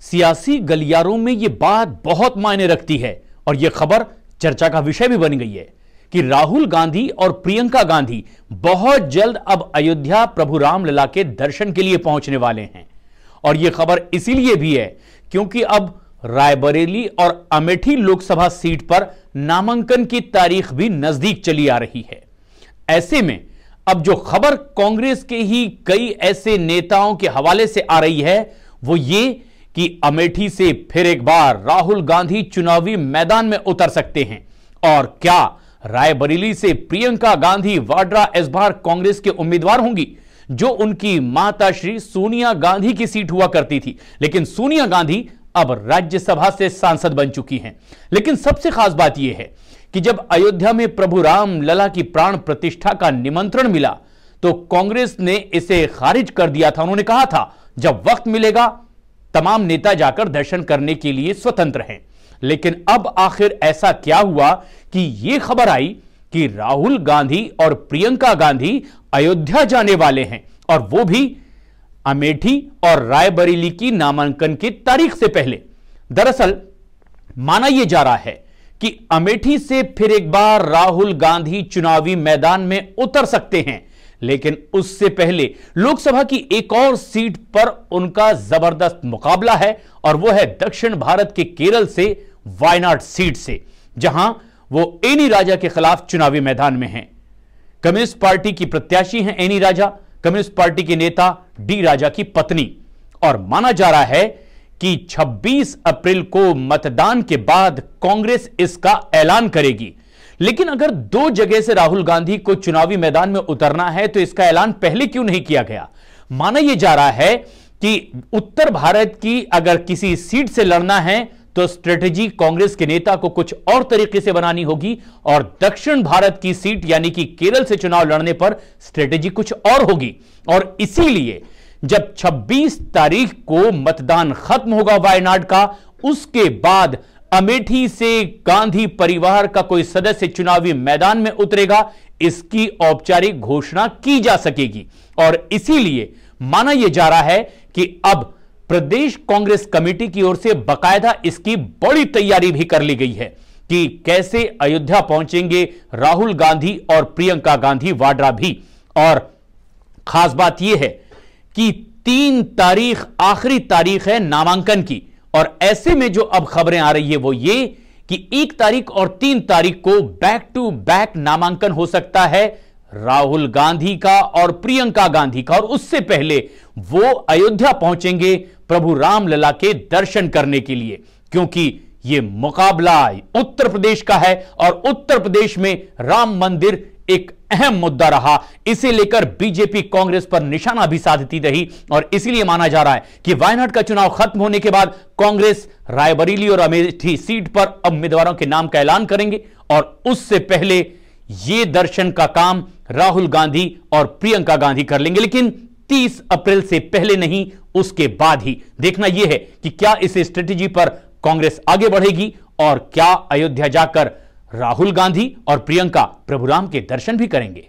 सियासी गलियारों में यह बात बहुत मायने रखती है और यह खबर चर्चा का विषय भी बन गई है कि राहुल गांधी और प्रियंका गांधी बहुत जल्द अब अयोध्या प्रभु रामलला के दर्शन के लिए पहुंचने वाले हैं। और यह खबर इसीलिए भी है क्योंकि अब रायबरेली और अमेठी लोकसभा सीट पर नामांकन की तारीख भी नजदीक चली आ रही है। ऐसे में अब जो खबर कांग्रेस के ही कई ऐसे नेताओं के हवाले से आ रही है वो ये कि अमेठी से फिर एक बार राहुल गांधी चुनावी मैदान में उतर सकते हैं। और क्या रायबरेली से प्रियंका गांधी वाड्रा इस बार कांग्रेस के उम्मीदवार होंगी, जो उनकी माता श्री सोनिया गांधी की सीट हुआ करती थी। लेकिन सोनिया गांधी अब राज्यसभा से सांसद बन चुकी हैं। लेकिन सबसे खास बात यह है कि जब अयोध्या में प्रभु राम लला की प्राण प्रतिष्ठा का निमंत्रण मिला तो कांग्रेस ने इसे खारिज कर दिया था। उन्होंने कहा था जब वक्त मिलेगा तमाम नेता जाकर दर्शन करने के लिए स्वतंत्र हैं। लेकिन अब आखिर ऐसा क्या हुआ कि यह खबर आई कि राहुल गांधी और प्रियंका गांधी अयोध्या जाने वाले हैं, और वो भी अमेठी और रायबरेली की नामांकन की तारीख से पहले। दरअसल माना यह जा रहा है कि अमेठी से फिर एक बार राहुल गांधी चुनावी मैदान में उतर सकते हैं, लेकिन उससे पहले लोकसभा की एक और सीट पर उनका जबरदस्त मुकाबला है, और वो है दक्षिण भारत के केरल से वायनाड सीट से, जहां वो एनी राजा के खिलाफ चुनावी मैदान में हैं। कम्युनिस्ट पार्टी की प्रत्याशी हैं एनी राजा, कम्युनिस्ट पार्टी के नेता डी राजा की पत्नी। और माना जा रहा है कि 26 अप्रैल को मतदान के बाद कांग्रेस इसका ऐलान करेगी। लेकिन अगर दो जगह से राहुल गांधी को चुनावी मैदान में उतरना है तो इसका ऐलान पहले क्यों नहीं किया गया। माना यह जा रहा है कि उत्तर भारत की अगर किसी सीट से लड़ना है तो स्ट्रेटेजी कांग्रेस के नेता को कुछ और तरीके से बनानी होगी, और दक्षिण भारत की सीट यानी कि केरल से चुनाव लड़ने पर स्ट्रेटेजी कुछ और होगी। और इसीलिए जब 26 तारीख को मतदान खत्म होगा वायनाड का, उसके बाद अमेठी से गांधी परिवार का कोई सदस्य चुनावी मैदान में उतरेगा, इसकी औपचारिक घोषणा की जा सकेगी। और इसीलिए माना यह जा रहा है कि अब प्रदेश कांग्रेस कमेटी की ओर से बाकायदा इसकी बड़ी तैयारी भी कर ली गई है कि कैसे अयोध्या पहुंचेंगे राहुल गांधी और प्रियंका गांधी वाड्रा भी। और खास बात यह है कि 3 तारीख आखिरी तारीख है नामांकन की, और ऐसे में जो अब खबरें आ रही है वो ये कि 1 तारीख और 3 तारीख को बैक टू बैक नामांकन हो सकता है राहुल गांधी का और प्रियंका गांधी का, और उससे पहले वो अयोध्या पहुंचेंगे प्रभु रामलला के दर्शन करने के लिए, क्योंकि यह मुकाबला उत्तर प्रदेश का है और उत्तर प्रदेश में राम मंदिर एक अहम मुद्दा रहा। इसे लेकर बीजेपी कांग्रेस पर निशाना भी साधती रही, और इसीलिए माना जा रहा है कि वायनाड का चुनाव खत्म होने के बाद कांग्रेस रायबरेली और अमेठी सीट पर उम्मीदवारों के नाम का ऐलान करेंगे, और उससे पहले यह दर्शन का काम राहुल गांधी और प्रियंका गांधी कर लेंगे। लेकिन 30 अप्रैल से पहले नहीं, उसके बाद ही। देखना यह है कि क्या इस स्ट्रेटेजी पर कांग्रेस आगे बढ़ेगी और क्या अयोध्या जाकर राहुल गांधी और प्रियंका प्रभु राम के दर्शन भी करेंगे।